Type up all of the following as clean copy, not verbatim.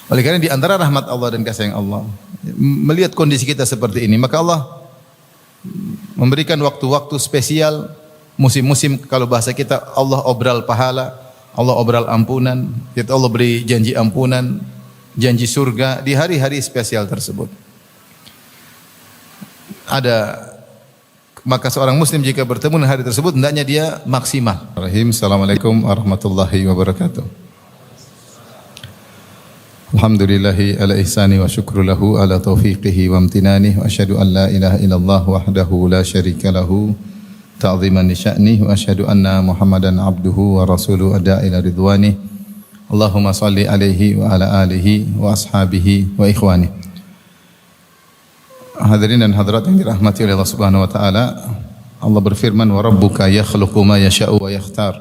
Oleh karena di antara rahmat Allah dan kasih sayang Allah, melihat kondisi kita seperti ini, maka Allah memberikan waktu-waktu spesial, musim-musim, kalau bahasa kita Allah obral pahala, Allah obral ampunan, kita Allah beri janji ampunan, janji surga di hari-hari spesial tersebut. Maka seorang muslim jika bertemu dengan hari tersebut hendaknya dia maksimal. Assalamualaikum warahmatullahi wabarakatuh. Alhamdulillahi ala ihsani wa syukru lahu ala taufiqihi wa amtinani wa asyhadu an la ilaha illallah wahdahu la syarika lahu ta'ziman li sya'ni wa asyhadu anna Muhammadan abduhu wa rasuluhu ada ila ridwani. Allahumma salli alaihi wa ala alihi wa ashabihi wa ikhwani. Hadirin dan hadirat yang dirahmati oleh Allah Subhanahu wa taala, Allah berfirman, wa rabbuka yakhluqu ma yasha'u wa yakhtar.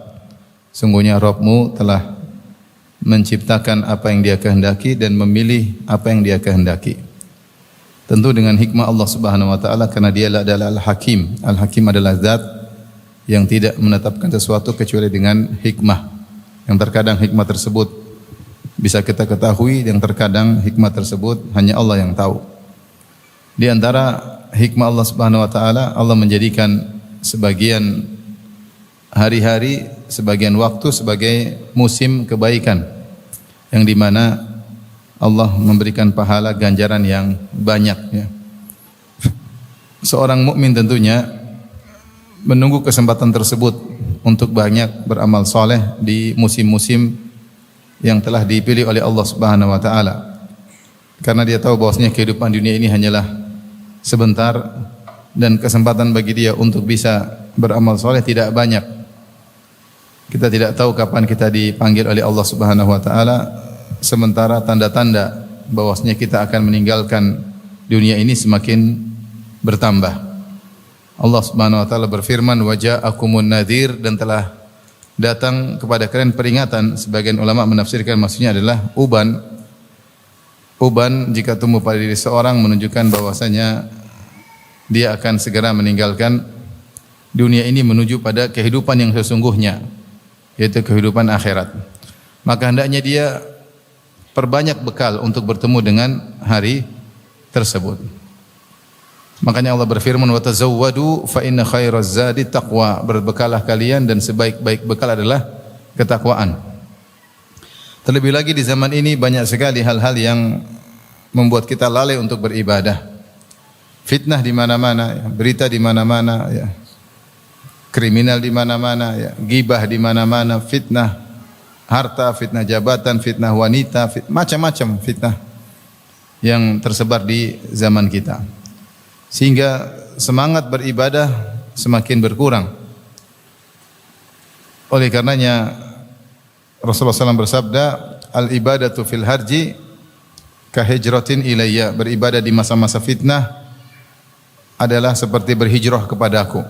Sungguhnya Rabbmu telah menciptakan apa yang Dia kehendaki dan memilih apa yang Dia kehendaki. Tentu dengan hikmah Allah Subhanahu wa taala, karena Dia adalah Al-Hakim. Al-Hakim adalah zat yang tidak menetapkan sesuatu kecuali dengan hikmah. Yang terkadang hikmah tersebut bisa kita ketahui, yang terkadang hikmah tersebut hanya Allah yang tahu. Di antara hikmah Allah Subhanahu wa taala, Allah menjadikan sebagian hari-hari, sebagian waktu sebagai musim kebaikan, yang di mana Allah memberikan pahala ganjaran yang banyak, ya. Seorang mukmin tentunya menunggu kesempatan tersebut untuk banyak beramal soleh di musim-musim yang telah dipilih oleh Allah Subhanahu wa taala. Karena dia tahu bahwasanya kehidupan dunia ini hanyalah sebentar dan kesempatan bagi dia untuk bisa beramal soleh tidak banyak. Kita tidak tahu kapan kita dipanggil oleh Allah Subhanahu wa taala, sementara tanda-tanda bahwasanya kita akan meninggalkan dunia ini semakin bertambah. Allah Subhanahu wa taala berfirman, wa ja'akumun nadhir, dan telah datang kepada kalian peringatan. Sebagian ulama menafsirkan maksudnya adalah uban. Uban jika tumbuh pada diri seorang menunjukkan bahwasanya dia akan segera meninggalkan dunia ini menuju pada kehidupan yang sesungguhnya, yaitu kehidupan akhirat. Maka hendaknya dia perbanyak bekal untuk bertemu dengan hari tersebut. Makanya Allah berfirman, wa tazawwadu fa inna khairaz zadi taqwa. Berbekalah kalian dan sebaik-baik bekal adalah ketakwaan. Terlebih lagi di zaman ini banyak sekali hal-hal yang membuat kita lalai untuk beribadah. Fitnah di mana-mana, ya. Berita di mana-mana, ya. Kriminal di mana-mana, ya. Ghibah di mana-mana, fitnah harta, fitnah jabatan, fitnah wanita, macam-macam fitnah yang tersebar di zaman kita. Sehingga semangat beribadah semakin berkurang. Oleh karenanya Rasulullah SAW bersabda, al-ibadatu fil harji kahijratin ilayya. Beribadah di masa-masa fitnah adalah seperti berhijrah kepadaku.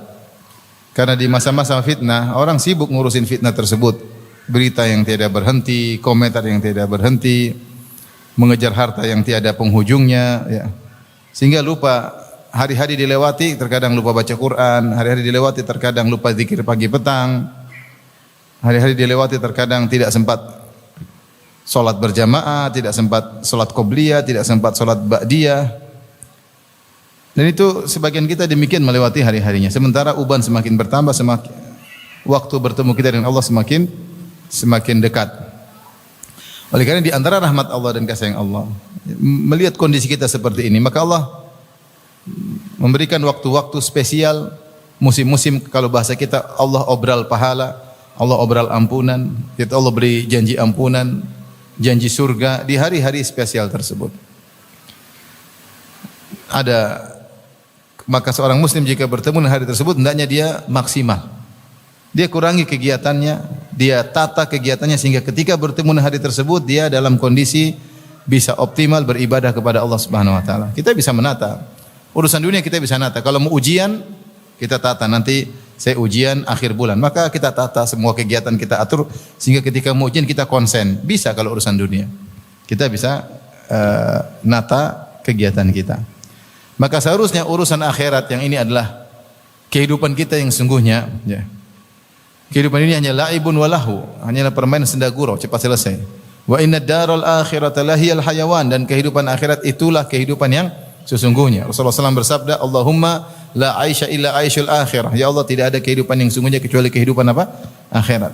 Karena di masa-masa fitnah orang sibuk ngurusin fitnah tersebut. Berita yang tiada berhenti, komentar yang tiada berhenti, mengejar harta yang tiada penghujungnya, ya. Sehingga lupa hari-hari dilewati, terkadang lupa baca Quran, hari-hari dilewati terkadang lupa zikir pagi petang. Hari-hari dilewati terkadang tidak sempat solat berjamaah, tidak sempat solat qobliyah, tidak sempat solat ba'diyah. Dan itu sebagian kita demikian melewati hari-harinya. Sementara uban semakin bertambah, semakin waktu bertemu kita dengan Allah semakin dekat. Oleh karena di antara rahmat Allah dan kasih sayang Allah, melihat kondisi kita seperti ini, maka Allah memberikan waktu-waktu spesial, musim-musim, kalau bahasa kita Allah obral pahala, Allah obral ampunan, kita Allah beri janji ampunan, janji surga di hari-hari spesial tersebut. Maka seorang muslim jika bertemu dengan hari tersebut hendaknya dia maksimal. Dia kurangi kegiatannya, dia tata kegiatannya sehingga ketika bertemu dengan hari tersebut dia dalam kondisi bisa optimal beribadah kepada Allah Subhanahu wa taala. Kita bisa menata. Urusan dunia kita bisa nata. Kalau mau ujian kita tata, nanti saya ujian akhir bulan, maka kita tata semua kegiatan kita atur sehingga ketika mau ujian kita konsen. Bisa kalau urusan dunia. Kita bisa nata kegiatan kita. Maka seharusnya urusan akhirat yang ini adalah kehidupan kita yang sungguhnya, ya. Kehidupan ini hanya laibun walahu, hanyalah permainan senda gurau, cepat selesai. Wa inna daral akhirata lahiyal hayawan, dan kehidupan akhirat itulah kehidupan yang sesungguhnya. Rasulullah SAW bersabda, Allahumma la aisha illa aishul akhirah. Ya Allah, tidak ada kehidupan yang sungguhnya kecuali kehidupan apa? Akhirat.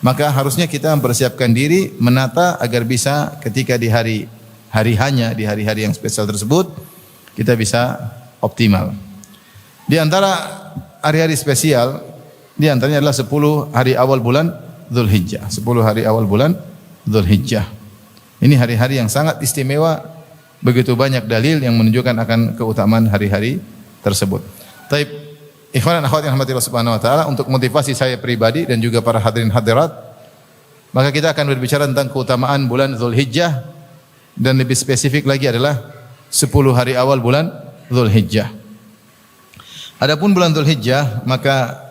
Maka harusnya kita mempersiapkan diri, menata agar bisa ketika di hari-harinya, di hari-hari yang spesial tersebut, kita bisa optimal. Di antara hari-hari spesial, di antaranya adalah 10 hari awal bulan Dzulhijjah. 10 hari awal bulan Dzulhijjah. Ini hari-hari yang sangat istimewa, begitu banyak dalil yang menunjukkan akan keutamaan hari-hari tersebut. Taib, ikhwan dan akhwat yang rahmati Allah Subhanahu wa taala, untuk motivasi saya pribadi dan juga para hadirin hadirat, maka kita akan berbicara tentang keutamaan bulan Dzulhijjah, dan lebih spesifik lagi adalah 10 hari awal bulan Dzulhijjah. Adapun bulan Dzulhijjah, maka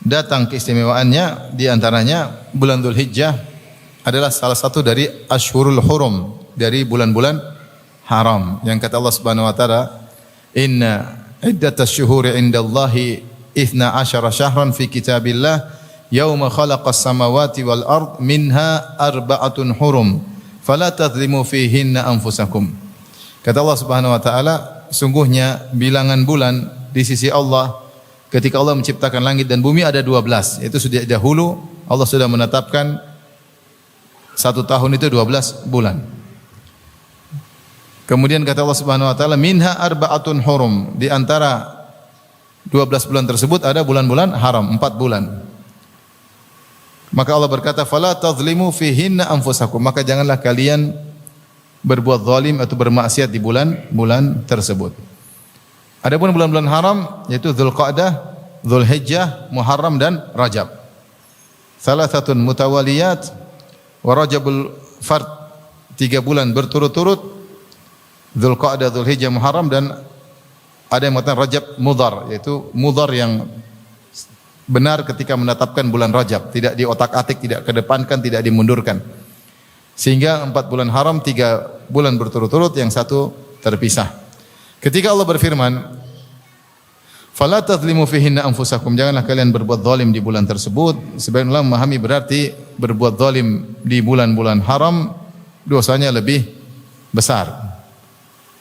datang keistimewaannya, di antaranya bulan Dzulhijjah adalah salah satu dari Ashhurul Hurum, dari bulan-bulan haram, yang kata Allah Subhanahu wa taala, inna iddatasy syuhuri 'indallahi 12 syahran fi kitabillah yauma khalaqas samawati wal ard minha arba'atun hurum fala tadhlimu fihinna anfusakum. Kata Allah Subhanahu wa taala, sungguhnya bilangan bulan di sisi Allah ketika Allah menciptakan langit dan bumi ada 12. Itu sudah dahulu Allah sudah menetapkan satu tahun itu 12 bulan. Kemudian kata Allah Subhanahu wa taala, minha arba'atun hurum, di antara 12 bulan tersebut ada bulan-bulan haram, 4 bulan. Maka Allah berkata, fala tadhlimu fihinna anfusakum, maka janganlah kalian berbuat zalim atau bermaksiat di bulan-bulan tersebut. Adapun bulan-bulan haram yaitu Dzulqa'dah, Dzulhijjah, Muharram dan Rajab. Salasatun mutawaliyat wa Rajabul fard, 3 bulan berturut-turut, Dzulqa'dah, Dzulhijjah, Muharram, dan ada yang mengatakan Rajab Mudhar, yaitu Mudhar yang benar ketika menetapkan bulan Rajab, tidak diotak-atik, tidak kedepankan, tidak dimundurkan. Sehingga 4 bulan haram, 3 bulan berturut-turut, yang 1 terpisah. Ketika Allah berfirman, fala tadhlimu fihinna anfusakum, janganlah kalian berbuat zalim di bulan tersebut, sebagian ulama memahami berarti berbuat zalim di bulan-bulan haram dosanya lebih besar.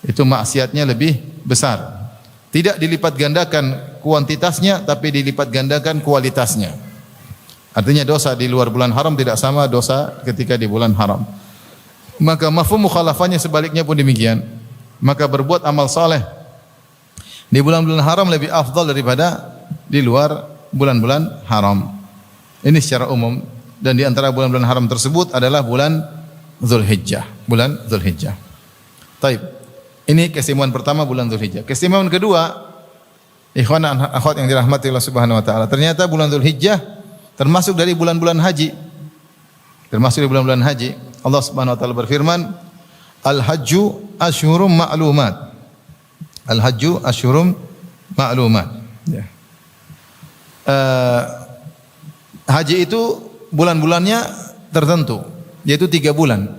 Itu maksiatnya lebih besar. Tidak dilipat gandakan kuantitasnya, tapi dilipat gandakan kualitasnya. Artinya dosa di luar bulan haram tidak sama dosa ketika di bulan haram. Maka mafhum mukhalafahnya sebaliknya pun demikian. Maka berbuat amal saleh di bulan-bulan haram lebih afdal daripada di luar bulan-bulan haram. Ini secara umum, dan di antara bulan-bulan haram tersebut adalah bulan Dzulhijjah, bulan Dzulhijjah. Taib. Ini keistimewaan pertama bulan Dzulhijjah. Keistimewaan kedua, ikhwan dan akhwat yang dirahmati Allah Subhanahu wa taala, ternyata bulan Dzulhijjah termasuk dari bulan-bulan haji. Termasuk dari bulan-bulan haji. Allah Subhanahu wa taala berfirman, Al-hajju asyhurum ma'lumat. Al-hajju asyhurum ma'lumat. Ya. Haji itu bulan-bulannya tertentu, yaitu 3 bulan.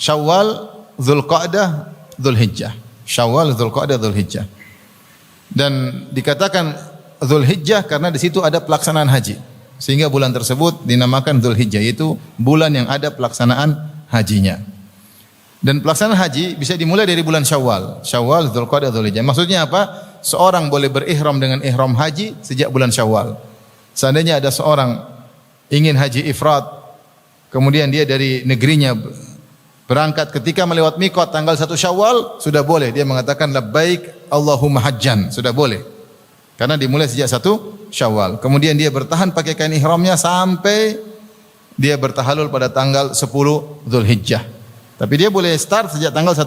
Syawal, Dzulqa'dah, Dzulhijjah. Syawal, Dzulqa'dah, Dzulhijjah. Dan dikatakan Dzulhijjah karena di situ ada pelaksanaan haji. Sehingga bulan tersebut dinamakan Dzulhijjah, yaitu bulan yang ada pelaksanaan hajinya. Dan pelaksanaan haji bisa dimulai dari bulan Syawal. Syawal, Dzulqa'dah, Dzulhijjah. Maksudnya apa? Seorang boleh berihram dengan ihram haji sejak bulan Syawal. Seandainya ada seorang ingin haji ifrad, kemudian dia dari negerinya berangkat, ketika melewat mikot tanggal 1 Syawal, sudah boleh dia mengatakan labbaik Allahumma hajjan, sudah boleh. Karena dimulai sejak 1 Syawal. Kemudian dia bertahan pakai kain ihramnya sampai dia bertahalul pada tanggal 10 Dzulhijjah. Tapi dia boleh start sejak tanggal 1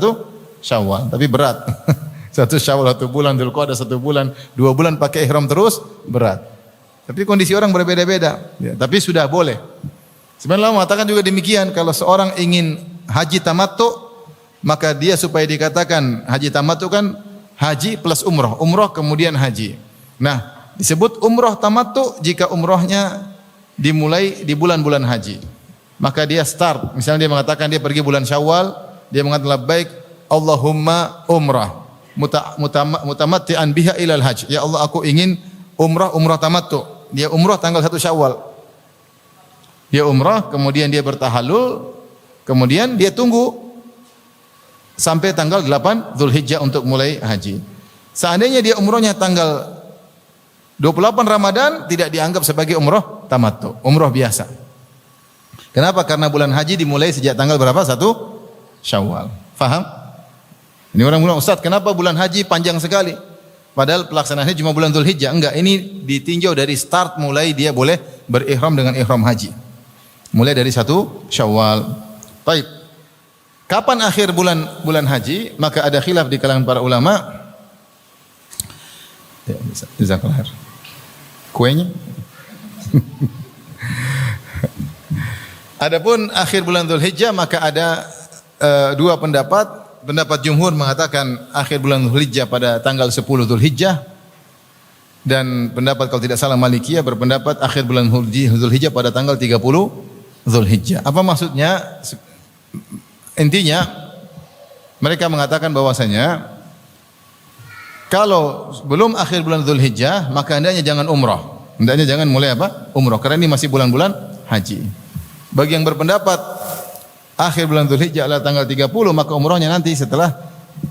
Syawal, tapi berat. 1 Syawal 1 bulan, Dzulqa'dah 1 bulan, 2 bulan pakai ihram terus, berat. Tapi kondisi orang berbeda-beda, ya, tapi sudah boleh. Sebenarnya Allah mengatakan juga demikian, kalau seorang ingin haji tamattu, maka dia supaya dikatakan haji tamattu kan haji plus umrah, umrah kemudian haji. Nah, disebut umrah tamattu jika umrahnya dimulai di bulan-bulan haji. Maka dia start, misalnya dia mengatakan dia pergi bulan Syawal, dia mengatakan labbaik Allahumma umrah mutamatti'an biha ilal hajj. Ya Allah, aku ingin umrah tamattu. Dia umrah tanggal 1 Syawal. Dia umrah, kemudian dia bertahallul, kemudian dia tunggu sampai tanggal 8 Zulhijjah untuk mulai haji. Seandainya dia umrahnya tanggal 28 Ramadan, tidak dianggap sebagai umrah tamattu, umrah biasa. Kenapa? Karena bulan haji dimulai sejak tanggal berapa? 1 Syawal. Faham? Ini orang bilang, Ustaz, kenapa bulan haji panjang sekali? Padahal pelaksanaannya cuma bulan Zulhijjah. Enggak, ini ditinjau dari start mulai dia boleh berihram dengan ihram haji. Mulai dari 1 Syawal. Baik. Kapan akhir bulan haji? Maka ada khilaf di kalangan para ulama. Ya, jazakallahu khair. Kuenya. Adapun akhir bulan Dzulhijjah maka ada dua pendapat. Pendapat jumhur mengatakan akhir bulan Dzulhijjah pada tanggal 10 Dzulhijjah, dan pendapat kalau tidak salah Malikiyah berpendapat akhir bulan Dzulhijjah pada tanggal 30 Dzulhijjah. Apa maksudnya? Intinya mereka mengatakan bahwasanya kalau belum akhir bulan Dzulhijjah maka hendaknya jangan umrah. Hendaknya jangan mulai apa? Umrah, karena ini masih bulan-bulan haji. Bagi yang berpendapat akhir bulan Dzulhijjah adalah tanggal 30, maka umrahnya nanti setelah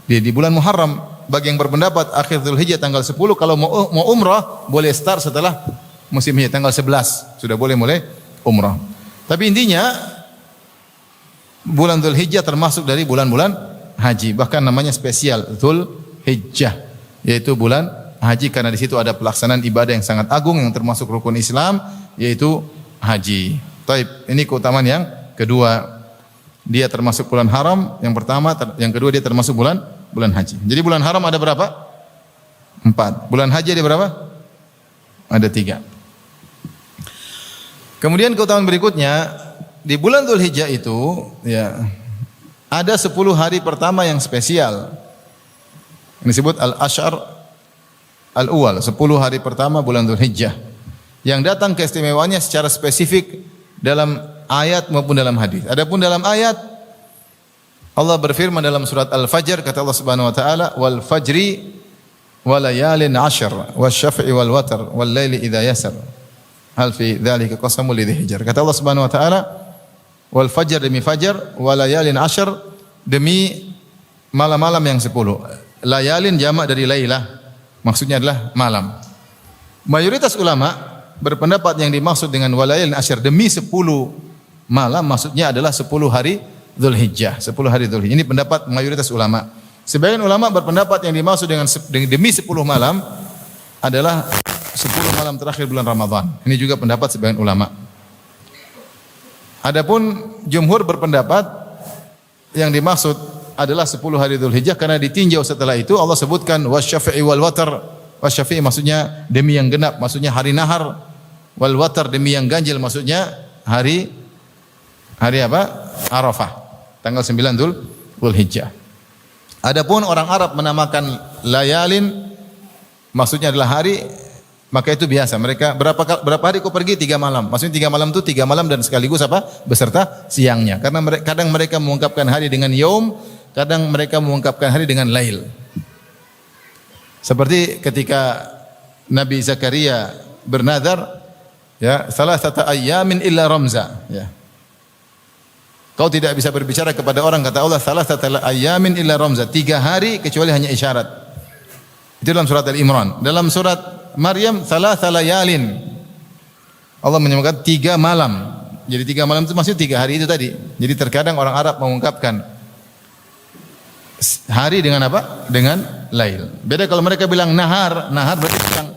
di bulan Muharram. Bagi yang berpendapat akhir Dzulhijjah tanggal 10, kalau mau umrah boleh start setelah musim haji tanggal 11, sudah boleh mulai umrah. Tapi intinya bulan Dzulhijjah termasuk dari bulan-bulan haji, bahkan namanya spesial Dzulhijjah, yaitu bulan haji karena di situ ada pelaksanaan ibadah yang sangat agung yang termasuk rukun Islam, yaitu haji. Taib, ini keutamaan yang kedua. Dia termasuk bulan haram yang pertama, yang kedua dia termasuk bulan haji. Jadi bulan haram ada berapa? 4. Bulan haji ada berapa? Ada 3. Kemudian keutamaan berikutnya, di bulan Dzulhijjah itu ya ada 10 hari pertama yang spesial. Ini disebut al-Asyar al-Awwal, 10 hari pertama bulan Dzulhijjah. Yang datang keistimewaannya secara spesifik dalam ayat maupun dalam hadis. Adapun dalam ayat Allah berfirman dalam surat Al-Fajr, kata Allah Subhanahu wa taala, "Wal fajri wa layalin 'ashr wasyaf'i wal watr wal laili idza yasr. Hal fi dzalika qasamul lidzi hijr." Kata Allah Subhanahu wa taala, "Wal fajr demi fajar, wa layalin 'ashr demi malam-malam yang 10." Layalin jamak dari lailah, maksudnya adalah malam. Mayoritas ulama berpendapat yang dimaksud dengan walayalin asyr demi 10 malam maksudnya adalah 10 hari Dzulhijjah, 10 hari Dzulhijjah. Ini pendapat mayoritas ulama. Sebagian ulama berpendapat yang dimaksud dengan demi 10 malam adalah 10 malam terakhir bulan Ramadan. Ini juga pendapat sebagian ulama. Adapun jumhur berpendapat yang dimaksud adalah 10 hari Dzulhijjah karena ditinjau setelah itu Allah sebutkan wasyafi'i wal watr. Wasyafi'i maksudnya demi yang genap, maksudnya hari nahar. Wal watr demi yang ganjil, maksudnya hari apa? Arafah, tanggal 9 Dzulhijjah. Adapun orang Arab menamakan layalin maksudnya adalah hari, maka itu biasa. Mereka berapa hari kau pergi? 3 malam. Maksudnya 3 malam itu 3 malam dan sekaligus apa? Beserta siangnya. Karena kadang mereka mengungkapkan hari dengan yaum, kadang mereka mengungkapkan hari dengan lail. Seperti ketika Nabi Zakaria bernazar, ya, salasata ayyamin illa ramza, ya. Kau tidak bisa berbicara kepada orang, kata Allah, salasata ayyamin illa ramza, 3 hari kecuali hanya isyarat. Itu dalam surat Al-Imran. Dalam surat Maryam, salasa layalin. Allah menyebutkan 3 malam. Jadi 3 malam itu maksudnya 3 hari itu tadi. Jadi terkadang orang Arab mengungkapkan hari dengan apa? Dengan lail. Beda kalau mereka bilang nahar, nahar berarti siang.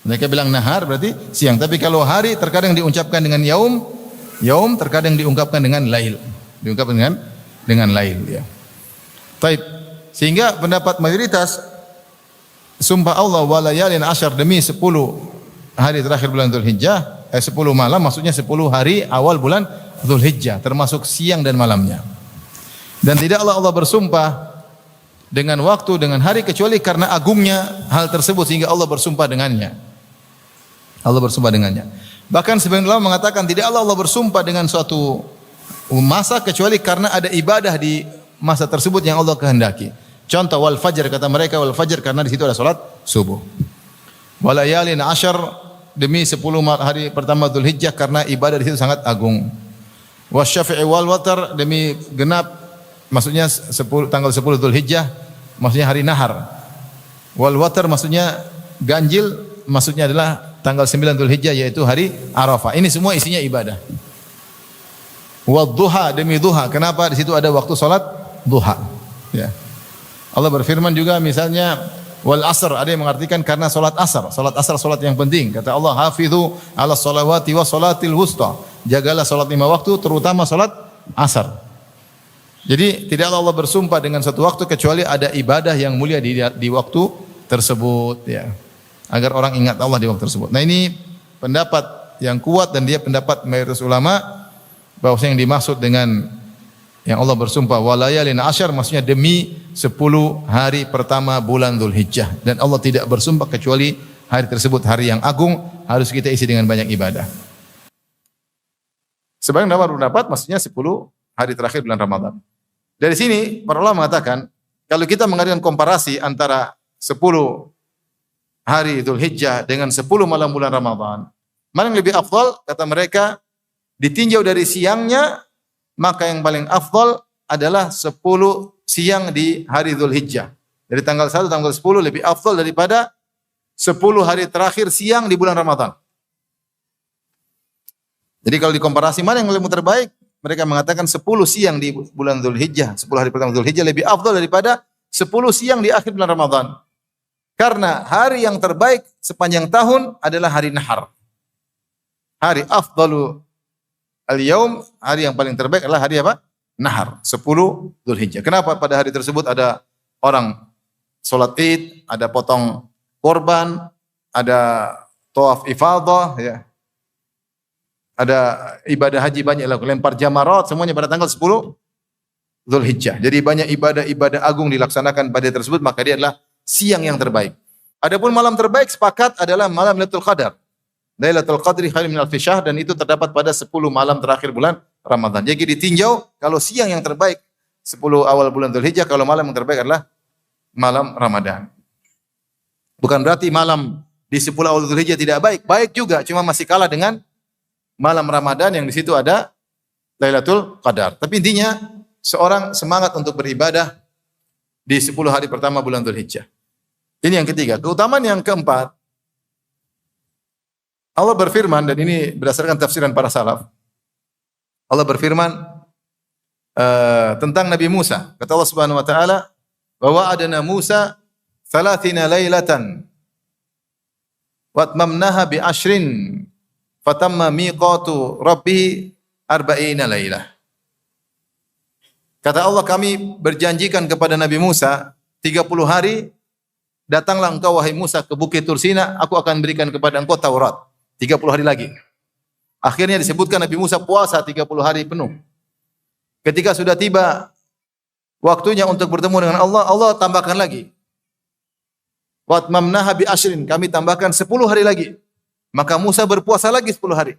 Mereka bilang nahar berarti siang. Tapi kalau hari terkadang diucapkan dengan yaum, yaum terkadang diungkapkan dengan lail. Diungkapkan dengan lail, ya. Taib. Sehingga pendapat mayoritas sumpah Allah wa layalin asyar demi 10 hari terakhir bulan Dzulhijjah, 10 malam maksudnya 10 hari awal bulan Dzulhijjah termasuk siang dan malamnya. Dan tidaklah Allah bersumpah dengan waktu, dengan hari kecuali karena agungnya hal tersebut sehingga Allah bersumpah dengannya. Allah bersumpah dengannya. Bahkan sebagian ulama mengatakan tidaklah Allah bersumpah dengan suatu masa kecuali karena ada ibadah di masa tersebut yang Allah kehendaki. Contoh wal fajr, kata mereka wal fajr karena di situ ada salat subuh. Walayalin asyar demi 10 hari pertama Dzulhijjah karena ibadah di situ sangat agung. Wasyafi'i wal watar demi genap, maksudnya tanggal 10 Dzulhijjah, maksudnya hari nahar. Wal watar maksudnya ganjil, maksudnya adalah tanggal 9 Dzulhijjah yaitu hari Arafah. Ini semua isinya ibadah. Wadduha demi duha. Kenapa? Di situ ada waktu salat duha. Ya. Allah berfirman juga misalnya wal asr, ada yang mengartikan karena salat asar. Salat asar salat yang penting. Kata Allah, hafizu ala sholawati wa salatil wusta. Jagalah salat 5 waktu terutama salat asar. Jadi tidaklah Allah bersumpah dengan satu waktu kecuali ada ibadah yang mulia di waktu tersebut ya. Agar orang ingat Allah di waktu tersebut. Nah, ini pendapat yang kuat dan dia pendapat mayoritas ulama bahwa yang dimaksud dengan yang Allah bersumpah walayalin asyar maksudnya demi 10 hari pertama bulan Dzulhijjah, dan Allah tidak bersumpah kecuali hari tersebut hari yang agung, harus kita isi dengan banyak ibadah. Sebagian ulama berpendapat maksudnya 10 hari terakhir bulan Ramadan. Dari sini para ulama mengatakan kalau kita mengadakan komparasi antara 10 hari Dzulhijjah dengan 10 malam bulan Ramadan, mana yang lebih afdal? Kata mereka, ditinjau dari siangnya, maka yang paling afdal adalah 10 siang di hari Dzulhijjah. Dari tanggal 1 tanggal 10 lebih afdal daripada 10 hari terakhir siang di bulan Ramadan. Jadi kalau dikomparasi mana yang lebih terbaik? Mereka mengatakan 10 siang di bulan Dzulhijjah, 10 hari pertama Dzulhijjah lebih afdal daripada 10 siang di akhir bulan Ramadan. Karena hari yang terbaik sepanjang tahun adalah hari nahar. Hari afdalu al-yaum, hari yang paling terbaik adalah hari apa? Nahar, 10 Dzulhijjah. Kenapa pada hari tersebut ada orang salat Id, ada potong korban, ada tawaf ifadah ya. Ada ibadah haji banyak, lempar jamarat, semuanya pada tanggal 10 Dzulhijjah. Jadi banyak ibadah-ibadah agung dilaksanakan pada hari tersebut, maka dia adalah siang yang terbaik. Adapun malam terbaik sepakat adalah malam Lailatul Qadar. Lailatul Qadri khairun min alfi syahr, dan itu terdapat pada 10 malam terakhir bulan Ramadan. Jadi ditinjau kalau siang yang terbaik 10 awal bulan Dzulhijjah, kalau malam yang terbaik adalah malam Ramadan. Bukan berarti malam di 10 awal Dzulhijjah tidak baik, baik juga, cuma masih kalah dengan malam Ramadan yang di situ ada Lailatul Qadar. Tapi intinya seorang semangat untuk beribadah di 10 hari pertama bulan Dzulhijjah. Ini yang ketiga. Keutamaan yang keempat, Allah berfirman, dan ini berdasarkan tafsiran para salaf. Allah berfirman tentang Nabi Musa. Kata Allah Subhanahu wa taala, "Wa wa'adna Musa 30 lailatan wa atmamnaha bi ashrin fatamma miqatu rabbih 40 lailah." Kata Allah, kami berjanjikan kepada Nabi Musa 30 hari, datanglah engkau wahai Musa ke Bukit Tursina, aku akan berikan kepada engkau Taurat. 30 hari lagi. Akhirnya disebutkan Nabi Musa puasa 30 hari penuh. Ketika sudah tiba waktunya untuk bertemu dengan Allah, Allah tambahkan lagi. Wa atmamnaha bi ashrin, kami tambahkan 10 hari lagi. Maka Musa berpuasa lagi 10 hari.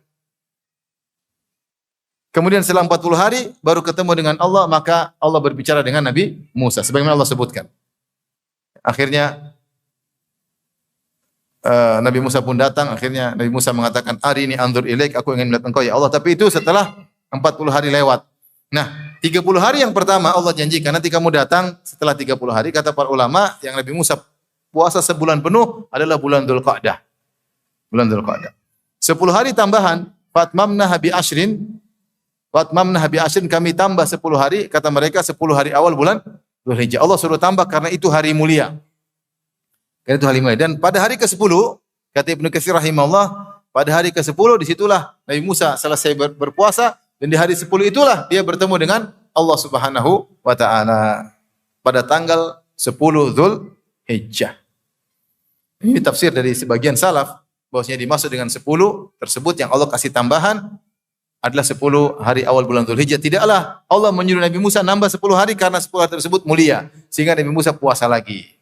Kemudian setelah 40 hari baru ketemu dengan Allah, maka Allah berbicara dengan Nabi Musa sebagaimana Allah sebutkan. Akhirnya Nabi Musa pun datang, akhirnya Nabi Musa mengatakan, "Arini anzur ilaik," aku ingin melihat engkau ya Allah. Tapi itu setelah 40 hari lewat. Nah, 30 hari yang pertama Allah janjikan nanti kamu datang setelah 30 hari, kata para ulama, yang Nabi Musa puasa sebulan penuh adalah bulan Dzulqa'dah. Bulan Dzulqa'dah. 10 hari tambahan, fatmamnaha bi ashrin, fatmamnaha bi ashrin, kami tambah 10 hari, kata mereka 10 hari awal bulan Dzulhijjah. Allah suruh tambah karena itu hari mulia. Karena itu hari mulia. Dan pada hari ke-10, kata Ibnu Katsir rahimahullah, pada hari ke-10 disitulah Nabi Musa selesai berpuasa, dan di hari 10 itulah dia bertemu dengan Allah Subhanahu wa taala pada tanggal 10 Dzulhijjah. Ini tafsir dari sebagian salaf bahwasanya dimaksud dengan 10 tersebut yang Allah kasih tambahan adalah 10 hari awal bulan Dzulhijjah. Tidaklah Allah menyuruh Nabi Musa nambah 10 hari karena 10 hari tersebut mulia, sehingga Nabi Musa puasa lagi.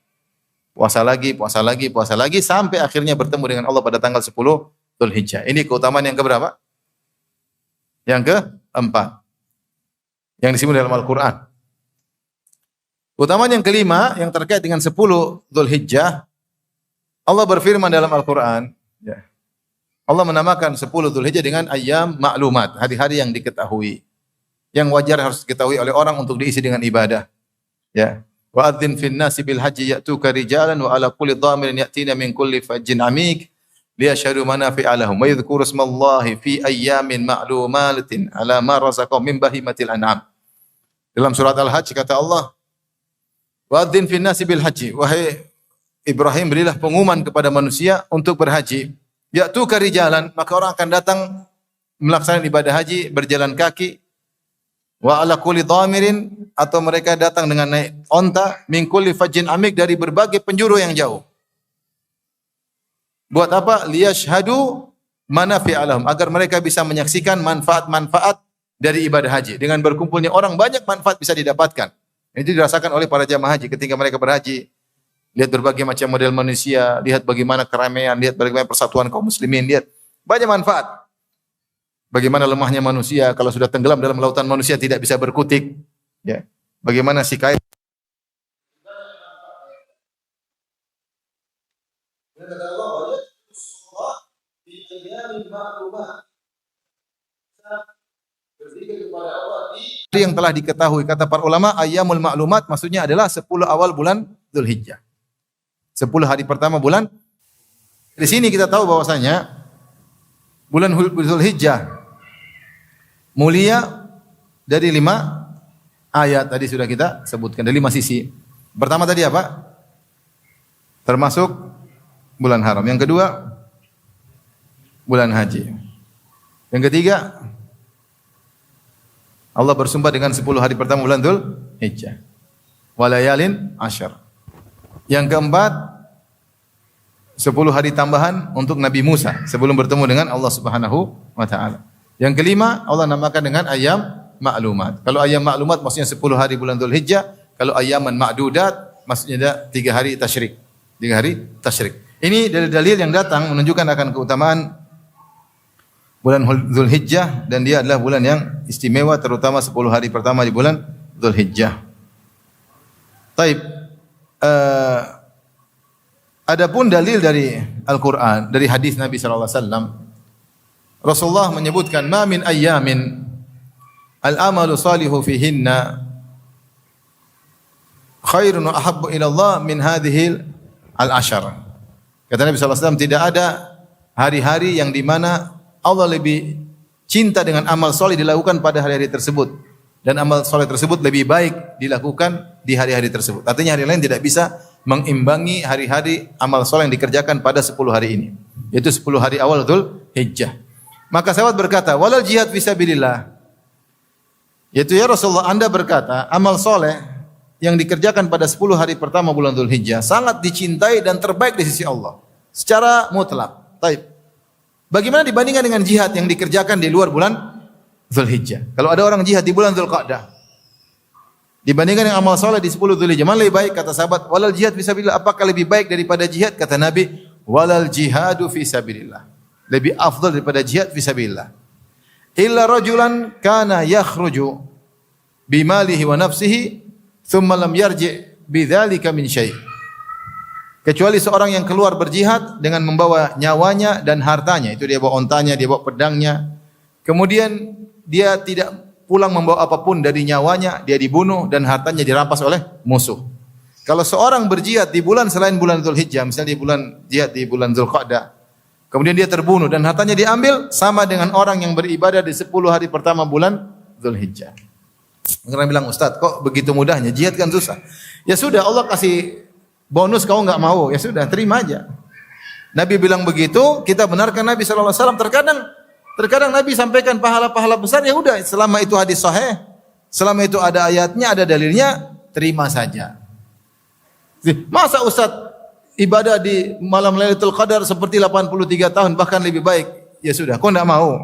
Puasa lagi sampai akhirnya bertemu dengan Allah pada tanggal 10 Dzulhijjah. Ini keutamaan yang keberapa? Yang keempat. Yang disebut dalam Al-Qur'an. Keutamaan yang kelima yang terkait dengan 10 Dzulhijjah, Allah berfirman dalam Al-Qur'an, ya. Allah menamakan 10 Dzulhijjah dengan ayyam ma'lumat, hari-hari yang diketahui. Yang wajar harus diketahui oleh orang untuk diisi dengan ibadah. Ya. Wa adzin fin nasi bil haji ya'tuka rijalan wa ala kulli dhamirin ya'tina min kulli fajjin amik liyashhadu manafi'a lahum wa yadhkuru ismallahi fi ayyamin ma'lumatin ala ma razaqahum min bahimatil an'am. Dalam surat Al-Hajj kata Allah, wa adzin fin nasi bil haji, wahai Ibrahim, berilah pengumuman kepada manusia untuk berhaji. Ya'tuka rijalan, maka orang akan datang melaksanakan ibadah haji berjalan kaki. Wa ala kulli dhamirin, atau mereka datang dengan naik onta, min kulli fajjin amik, dari berbagai penjuru yang jauh. Buat apa? Liyashhadu manafi'a lahum, agar mereka bisa menyaksikan manfaat-manfaat dari ibadah haji. Dengan berkumpulnya orang, banyak manfaat bisa didapatkan. Itu dirasakan oleh para jamaah haji ketika mereka berhaji. Lihat berbagai macam model manusia, lihat bagaimana keramaian, lihat bagaimana persatuan kaum muslimin, lihat banyak manfaat. Bagaimana lemahnya manusia kalau sudah tenggelam dalam lautan manusia tidak bisa berkutik. Ya. Bagaimana si kain. Yang telah diketahui, kata para ulama, ayyamul ma'lumat maksudnya adalah 10 awal bulan Dzulhijjah. 10 hari pertama bulan. Di sini kita tahu bahwasanya bulan Dzulhijjah mulia dari 5 ayat tadi sudah kita sebutkan, dari 5 sisi. Pertama tadi apa? Termasuk bulan haram. Yang kedua, bulan haji. Yang ketiga, Allah bersumpah dengan 10 hari pertama bulan Dzulhijjah. Walayalin asyar. Yang keempat, 10 hari tambahan untuk Nabi Musa sebelum bertemu dengan Allah Subhanahu wa taala. Yang kelima, Allah namakan dengan ayyam ma'lumat. Kalau ayyam ma'lumat maksudnya 10 hari bulan Dzulhijjah, kalau ayyaman ma'dudat maksudnya ada 3 hari tasyrik. 3 hari tasyrik. Ini dalil-dalil yang datang menunjukkan akan keutamaan bulan Dzulhijjah, dan dia adalah bulan yang istimewa, terutama 10 hari pertama di bulan Dzulhijjah. Taib. Adapun dalil dari Al-Quran, dari hadis Nabi sallallahu alaihi wasallam, Rasulullah menyebutkan, ma min ayyamin al-amalu salihu fihinna khairun wa ahabbu ila Allah min hadhihi al-ashar. Kata Nabi sallallahu alaihi wasallam, tidak ada hari-hari yang di mana Allah lebih cinta dengan amal soleh dilakukan pada hari-hari tersebut, dan amal soleh tersebut lebih baik dilakukan di hari-hari tersebut. Artinya hari lain tidak bisa mengimbangi hari-hari amal soleh yang dikerjakan pada 10 hari ini, yaitu 10 hari awal Dzulhijjah. Maka sahabat berkata, walal jihad fisabilillah, yaitu ya Rasulullah, Anda berkata amal soleh yang dikerjakan pada 10 hari pertama bulan Dzulhijjah sangat dicintai dan terbaik di sisi Allah secara mutlak. Taib. Bagaimana dibandingkan dengan jihad yang dikerjakan di luar bulan Dzulhijjah? Kalau ada orang jihad di bulan Dzulqa'dah, dibandingkan dengan amal soleh di 10 Dzulhijjah, mana lebih baik? Kata sahabat, walal jihad fisabilillah. Apakah lebih baik daripada jihad? Kata Nabi, walal jihadu fisabilillah. Lebih afdal daripada jihad fisabilillah. Illa rajulan kana yakhruju bimalihi wa nafsihi thumma lam yarji' bidzalika min syai'. Kecuali seorang yang keluar berjihad dengan membawa nyawanya dan hartanya. Itu dia bawa ontanya, dia bawa pedangnya. Kemudian dia tidak pulang membawa apapun dari nyawanya, dia dibunuh dan hartanya dirampas oleh musuh. Kalau seorang berjihad di bulan selain bulan Dzulhijjah, misalnya di bulan jihad di bulan Dzulqa'dah, kemudian dia terbunuh dan hartanya diambil, sama dengan orang yang beribadah di 10 hari pertama bulan Dzulhijjah. Mereka bilang, Ustaz, kok begitu mudahnya? Jihad kan susah. Ya sudah, Allah kasih bonus, kau enggak mau, ya sudah, terima aja. Nabi bilang begitu, kita benarkan Nabi sallallahu alaihi wasallam. Terkadang Nabi sampaikan pahala-pahala besar, ya udah, selama itu hadis sahih, selama itu ada ayatnya, ada dalilnya, terima saja. Masa Ustaz ibadah di malam Lailatul Qadar seperti 83 tahun bahkan lebih baik? Ya sudah, kau enggak mau.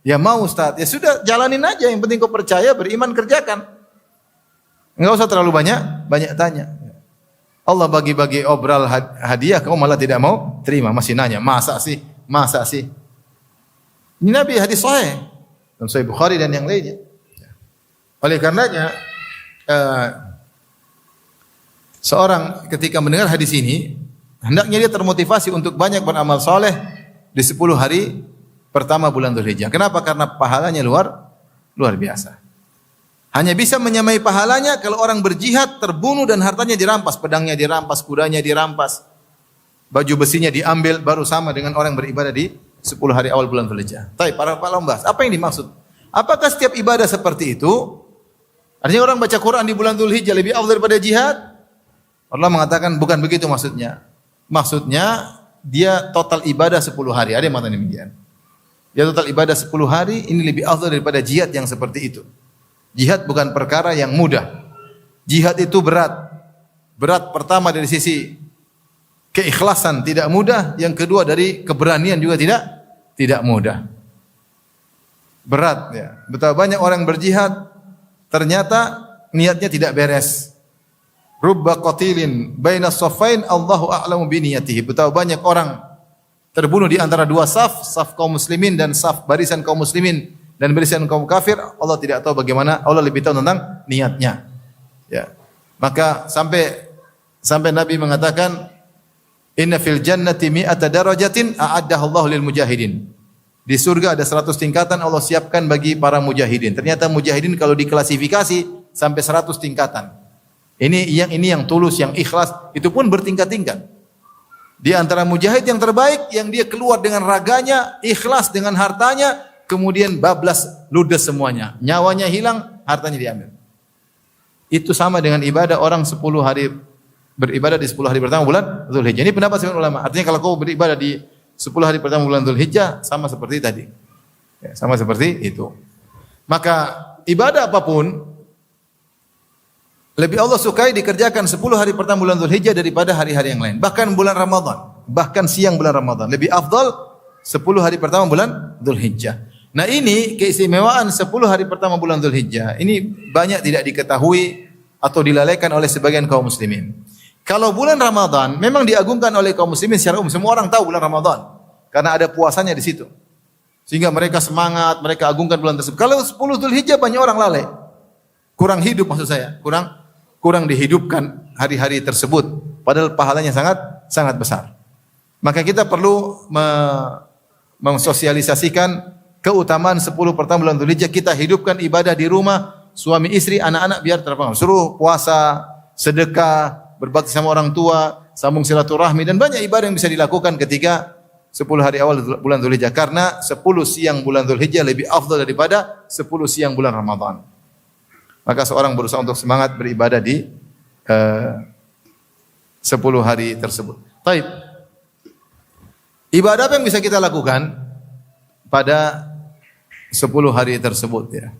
Ya mau Ustaz. Ya sudah, jalanin aja, yang penting kau percaya, beriman, kerjakan. Enggak usah terlalu banyak tanya. Allah bagi-bagi obral hadiah, kau malah tidak mau terima, masih nanya, masa sih? Ini Nabi hadis sahih, dalam Sahih Bukhari dan yang lainnya. Oleh karenanya, seorang ketika mendengar hadis ini, hendaknya dia termotivasi untuk banyak beramal saleh di 10 hari pertama bulan Dzulhijjah. Kenapa? Karena pahalanya luar biasa. Hanya bisa menyamai pahalanya kalau orang berjihad, terbunuh dan hartanya dirampas, pedangnya dirampas, kudanya dirampas, baju besinya diambil, baru sama dengan orang beribadah di 10 hari awal bulan Dzulhijjah. Baik, para membahas, apa yang dimaksud? Apakah setiap ibadah seperti itu? Artinya orang baca Quran di bulan Dzulhijjah lebih afdal daripada jihad? Allah mengatakan bukan begitu maksudnya. Maksudnya dia total ibadah 10 hari. Ada yang mengatakan demikian. Dia total ibadah 10 hari ini lebih afdal daripada jihad yang seperti itu. Jihad bukan perkara yang mudah. Jihad itu berat. Berat pertama dari sisi keikhlasan tidak mudah, yang kedua dari keberanian juga tidak mudah. Berat ya. Betapa banyak orang berjihad ternyata niatnya tidak beres. Rubba qatilin baina saffain Allahu a'lamu bi niyatihi. Betapa banyak orang terbunuh di antara dua saf kaum muslimin dan saf barisan kaum muslimin dan barisan kaum kafir, Allah tidak tahu bagaimana, Allah lebih tahu tentang niatnya. Ya. Maka sampai Nabi mengatakan, "Inna fil jannati mi'ata darajatin a'addaha Allah lil mujahidin." Di surga ada 100 tingkatan Allah siapkan bagi para mujahidin. Ternyata mujahidin kalau diklasifikasi sampai 100 tingkatan. Ini yang tulus, yang ikhlas, itu pun bertingkat-tingkat. Di antara mujahid yang terbaik yang dia keluar dengan raganya, ikhlas dengan hartanya, kemudian bablas ludes semuanya. Nyawanya hilang, hartanya diambil. Itu sama dengan ibadah orang 10 hari beribadah di 10 hari pertama bulan Dzulhijjah. Ini pendapat sebagian ulama. Artinya kalau kau beribadah di 10 hari pertama bulan Dzulhijjah sama seperti tadi. Ya, sama seperti itu. Maka ibadah apapun lebih Allah sukai dikerjakan 10 hari pertama bulan Dzulhijjah daripada hari-hari yang lain. Bahkan bulan Ramadan, bahkan siang bulan Ramadan lebih afdal 10 hari pertama bulan Dzulhijjah. Nah ini keistimewaan 10 hari pertama bulan Dzulhijjah. Ini banyak tidak diketahui atau dilalaikan oleh sebagian kaum muslimin. Kalau bulan Ramadan memang diagungkan oleh kaum muslimin secara umum. Semua orang tahu bulan Ramadan karena ada puasanya di situ. Sehingga mereka semangat, mereka agungkan bulan tersebut. Kalau 10 Dzulhijjah banyak orang lalai. Kurang hidup maksud saya, kurang dihidupkan hari-hari tersebut. Padahal pahalanya sangat besar. Maka kita perlu mensosialisasikan keutamaan 10 pertama bulan Dzulhijjah, kita hidupkan ibadah di rumah, suami istri, anak-anak biar terpaham. Suruh puasa, sedekah, berbakti sama orang tua, sambung silaturahmi dan banyak ibadah yang bisa dilakukan ketika 10 hari awal bulan Dzulhijjah karena 10 siang bulan Dzulhijjah lebih afdal daripada 10 siang bulan Ramadan. Maka seorang berusaha untuk semangat beribadah di 10 hari tersebut. Baik. Ibadah apa yang bisa kita lakukan pada 10 hari tersebut ya.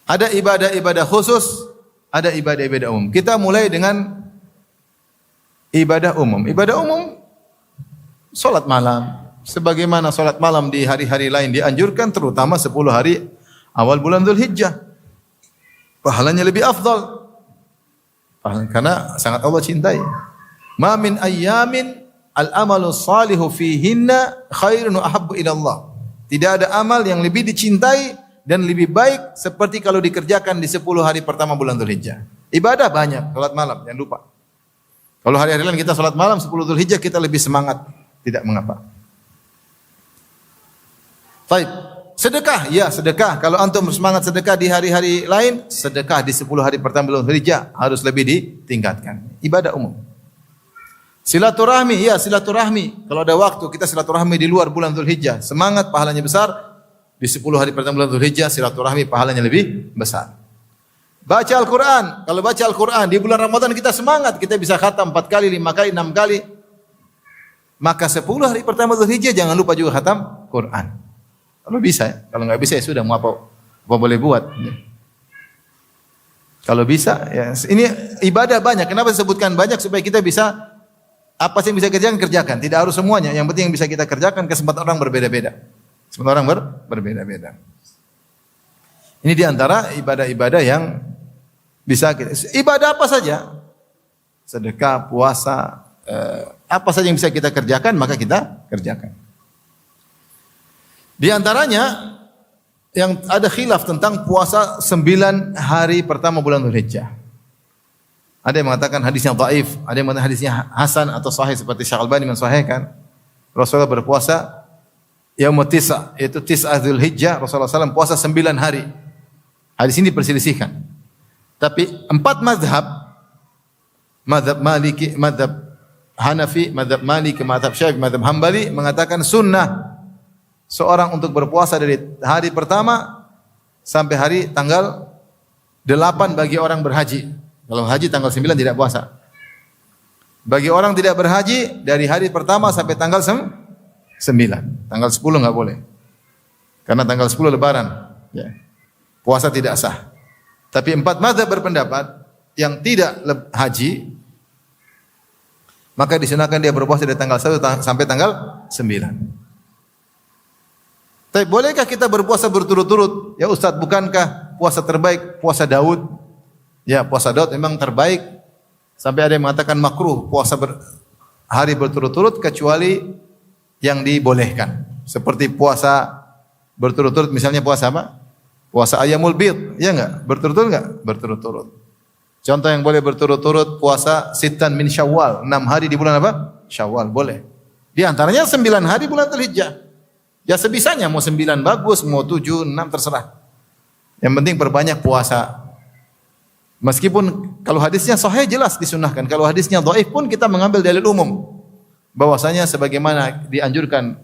Ada ibadah-ibadah khusus, ada ibadah-ibadah umum. Kita mulai dengan ibadah umum. Ibadah umum salat malam. Sebagaimana salat malam di hari-hari lain dianjurkan, terutama 10 hari awal bulan Dzulhijjah. Pahalanya lebih afdal. Karena sangat Allah cintai. Ma min ayyamin al-amalu salihu fihinna khairun wa ahabbu ila Allah. Tidak ada amal yang lebih dicintai dan lebih baik seperti kalau dikerjakan di 10 hari pertama bulan Dzulhijjah. Ibadah banyak, salat malam, jangan lupa. Kalau hari-hari lain kita salat malam 10 Dzulhijjah kita lebih semangat, tidak mengapa. Baik, sedekah, ya sedekah. Kalau antum semangat sedekah di hari-hari lain, sedekah di 10 hari pertama bulan Dzulhijjah harus lebih ditingkatkan. Ibadah umum. Silaturahmi, ya silaturahmi. Kalau ada waktu kita silaturahmi di luar bulan Dzulhijjah, semangat pahalanya besar. Di 10 hari pertama bulan Dzulhijjah silaturahmi pahalanya lebih besar. Baca Al-Qur'an. Kalau baca Al-Qur'an di bulan Ramadan kita semangat, kita bisa khatam 4 kali, 5 kali, 6 kali. Maka 10 hari pertama Dzulhijjah jangan lupa juga khatam Quran. Kalau bisa ya. Kalau enggak bisa ya sudah mau apa boleh buat. Kalau bisa ya ini ibadah banyak. Kenapa disebutkan banyak? Supaya kita bisa apa sih yang bisa kerjakan? Tidak harus semuanya. Yang penting yang bisa kita kerjakan, kesempatan orang berbeda-beda. Kesempatan orang berbeda-beda. Ini diantara ibadah-ibadah yang bisa kita. Ibadah apa saja? Sedekah, puasa, apa saja yang bisa kita kerjakan, maka kita kerjakan. Di antaranya yang ada khilaf tentang puasa 9 hari pertama bulan Dzulhijjah. Ada yang mengatakan hadisnya dhaif, ada yang mengatakan hadisnya hasan atau sahih seperti Syekh Al-Albani mensahihkan. Rasulullah berpuasa Yaumut Tis'a, yaitu Tis'a Dzulhijjah, Rasulullah SAW puasa 9 hari. Hadis ini diperselisihkan. Tapi 4 mazhab, mazhab Maliki, mazhab Hanafi, mazhab Maliki, mazhab Syafi'i, mazhab Hambali mengatakan sunnah seorang untuk berpuasa dari hari pertama sampai hari tanggal 8 bagi orang berhaji. Kalau haji tanggal 9 tidak puasa. Bagi orang tidak berhaji dari hari pertama sampai tanggal 9. Tanggal 10 enggak boleh. Karena tanggal 10 lebaran, ya. Puasa tidak sah. Tapi 4 mazhab berpendapat yang tidak haji maka disunahkan dia berpuasa dari tanggal 1 sampai tanggal 9. Tapi bolehkah kita berpuasa berturut-turut? Ya Ustaz, bukankah puasa terbaik puasa Daud? Ya, puasa Daud memang terbaik. Sampai ada yang mengatakan makruh puasa hari berturut-turut kecuali yang dibolehkan. Seperti puasa berturut-turut, misalnya puasa apa? Puasa Ayyamul Bid, ya enggak? Berturut-turut enggak? Berturut-turut. Contoh yang boleh berturut-turut puasa Sittan min Syawal, 6 hari di bulan apa? Syawal, boleh. Di antaranya 9 hari bulan Dzulhijjah. Ya sebisanya, mau 9 bagus, mau 7, 6 terserah. Yang penting perbanyak puasa. Meskipun kalau hadisnya sahih jelas disunahkan, kalau hadisnya dhaif pun kita mengambil dalil umum bahwasanya sebagaimana dianjurkan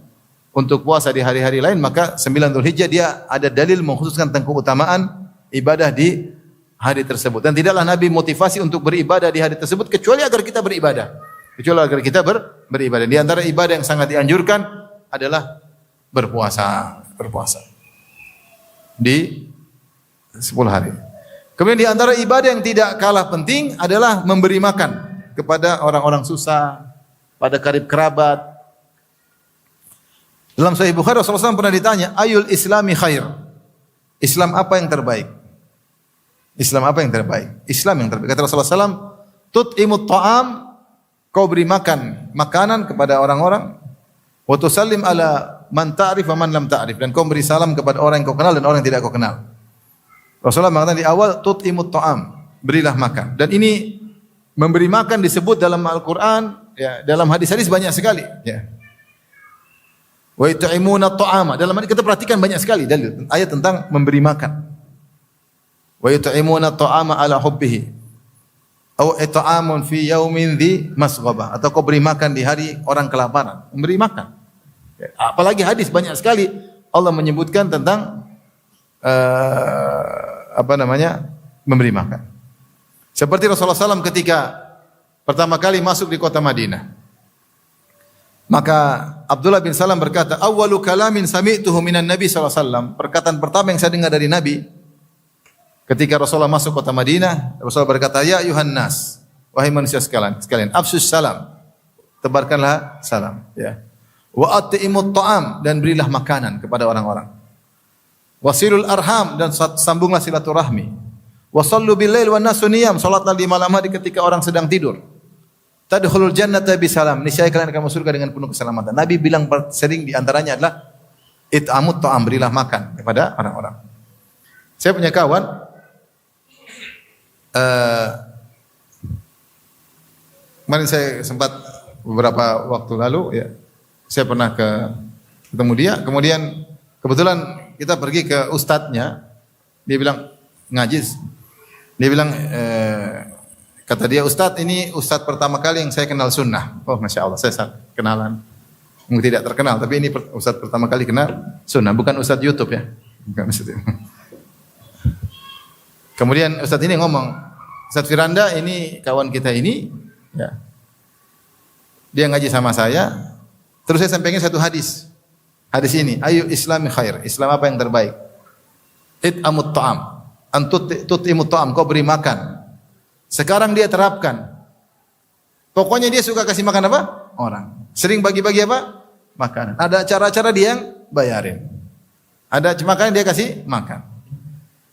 untuk puasa di hari-hari lain, maka 9 Dzulhijjah dia ada dalil mengkhususkan tentang keutamaan ibadah di hari tersebut. Dan tidaklah Nabi motivasi untuk beribadah di hari tersebut kecuali agar kita beribadah. Kecuali agar kita beribadah. Di antara ibadah yang sangat dianjurkan adalah berpuasa. Di 10 hari. Kemudian di antara ibadah yang tidak kalah penting adalah memberi makan kepada orang-orang susah, pada karib kerabat. Dalam Sahih Bukhari Rasulullah SAW pernah ditanya, ayul islami khair? Islam apa yang terbaik? Islam apa yang terbaik? Islam yang terbaik. Kata Rasulullah SAW, tut'imut ta'am, kau beri makanan kepada orang-orang, wa tusallim ala man ta'rif wa man lam ta'rif, dan kau beri salam kepada orang yang kau kenal dan orang yang tidak kau kenal. Rasulullah mengatakan di awal, tut'imut ta'am, berilah makan. Dan ini memberi makan disebut dalam Al-Quran, ya, dalam hadis-hadis banyak sekali. Ya. Wa yut'imuna ta'ama. Dalam hadis kita perhatikan banyak sekali dalil ayat tentang memberi makan. Wa yut'imuna ta'ama ala hubbihi. Atau it'amun fi yaumin dhi masghaba. Atau kau beri makan di hari orang kelaparan. Memberi makan. Apalagi hadis banyak sekali Allah menyebutkan tentang memberi makan. Seperti Rasulullah SAW ketika pertama kali masuk di kota Madinah. Maka Abdullah bin Salam berkata, awwalu kalamin sami'tuhu minan Nabi SAW. Perkataan pertama yang saya dengar dari Nabi ketika Rasulullah masuk kota Madinah, Rasulullah berkata, ya ayuhan nas, wahai manusia sekalian, afsus salam, tebarkanlah salam, ya. Wa at'imut ta'am, dan berilah makanan kepada orang-orang. Wasilul arham, dan sambunglah silaturahmi. Wasallu bil lail wan nasu niyam, salatlah di malam hari ketika orang sedang tidur. Tadkhulul jannata bisalam, niscaya kalian akan masuk surga dengan penuh keselamatan. Nabi bilang sering di antaranya adalah it'amut ta'am, berilah makan kepada orang-orang. Saya punya kawan kemarin saya sempat beberapa waktu lalu, ya, saya pernah ketemu dia. Kemudian kebetulan kita pergi ke ustadznya. Dia bilang ngaji. Dia bilang kata dia, Ustadz, ini ustadz pertama kali yang saya kenal sunnah. Oh, masya Allah, saya kenalan. Mungkin tidak terkenal, tapi ini ustadz pertama kali kenal sunnah. Bukan ustadz YouTube, ya. Bukan ustadz YouTube. Kemudian ustadz ini ngomong, Ustadz Firanda ini kawan kita ini, ya. Dia ngaji sama saya. Terus saya sampaikan satu hadis. Hadis ini, ayu islami khair. Islam apa yang terbaik? It'amut ta'am. Tut'imut ta'am, kau beri makan. Sekarang dia terapkan. Pokoknya dia suka kasih makan apa? Orang. Sering bagi-bagi apa? Makanan. Ada acara-acara dia yang bayarin. Ada makanan dia kasih makan.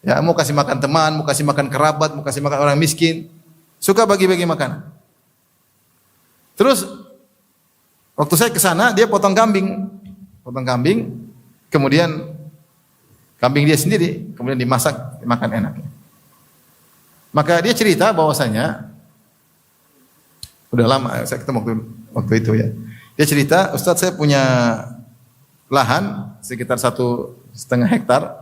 Ya, mau kasih makan teman, mau kasih makan kerabat, mau kasih makan orang miskin. Suka bagi-bagi makanan. Terus waktu saya ke sana, dia potong kambing. Kemudian kambing dia sendiri, kemudian dimasak, dimakan enak. Maka dia cerita bahwasanya udah lama saya ketemu waktu itu, ya. Dia cerita, Ustaz saya punya lahan sekitar 1,5 hektar.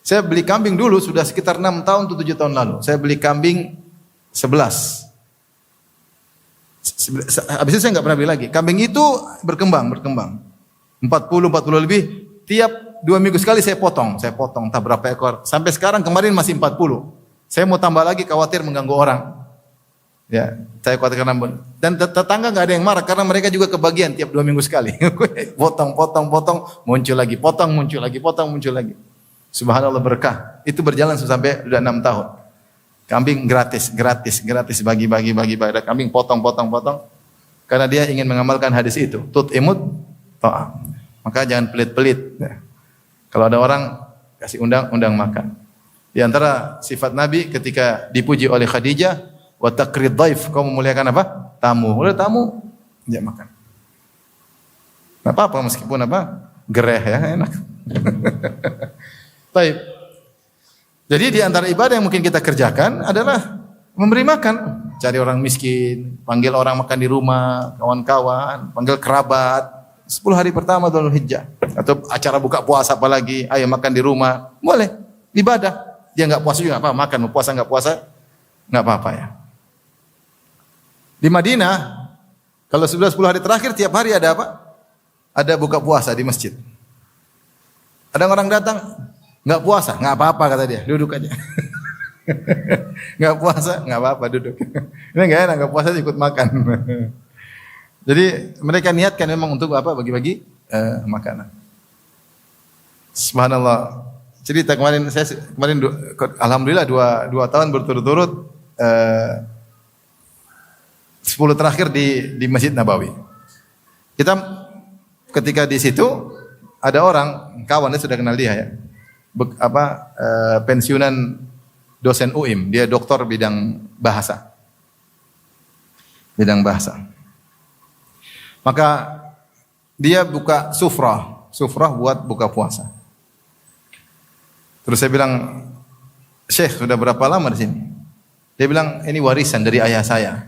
Saya beli kambing dulu sudah sekitar 6 tahun atau 7 tahun lalu. Saya beli kambing 11. Habis itu saya nggak pernah beli lagi. Kambing itu berkembang. 40 lebih. Tiap 2 minggu sekali saya potong, entah berapa ekor. Sampai sekarang kemarin masih 40. Saya mau tambah lagi khawatir mengganggu orang. Ya, saya khawatir karena dan tetangga nggak ada yang marah karena mereka juga kebagian tiap 2 minggu sekali. potong, muncul lagi, muncul lagi. Subhanallah berkah. Itu berjalan sampai sudah 6 tahun. Kambing gratis, bagi. Ada kambing potong. Karena dia ingin mengamalkan hadis itu. Tut imut ta'am. Maka jangan pelit-pelit. Ya. Kalau ada orang kasih undang makan. Di antara sifat Nabi ketika dipuji oleh Khadijah, wa taqrid dhaif, kau memuliakan apa? Tamu. Udah tamu, dia makan. Enggak apa-apa meskipun apa? Gereh ya, enak. Baik. Jadi di antara ibadah yang mungkin kita kerjakan adalah memberi makan, cari orang miskin, panggil orang makan di rumah, kawan-kawan, panggil kerabat. 10 hari pertama Dzulhijjah atau acara buka puasa apalagi, ayo makan di rumah, boleh. Ibadah. Dia enggak puasa juga apa, makan mau puasa enggak puasa enggak apa-apa ya. Di Madinah kalau 10 hari terakhir tiap hari ada apa? Ada buka puasa di masjid. Ada orang datang enggak puasa, enggak apa-apa kata dia, duduk aja. Enggak puasa, enggak apa-apa duduk. Ini enggak enak, enggak puasa ikut makan. Jadi mereka niatkan memang untuk apa? Bagi-bagi makanan. Subhanallah. Cerita kemarin alhamdulillah 2 tahun berturut-turut 10 terakhir di Masjid Nabawi. Kita ketika di situ ada orang kawannya sudah kenal dia ya. Pensiunan dosen UIM, dia doktor bidang bahasa. Maka dia buka sufrah buat buka puasa. Terus saya bilang, "Syekh, sudah berapa lama di sini?" Dia bilang, "Ini warisan dari ayah saya.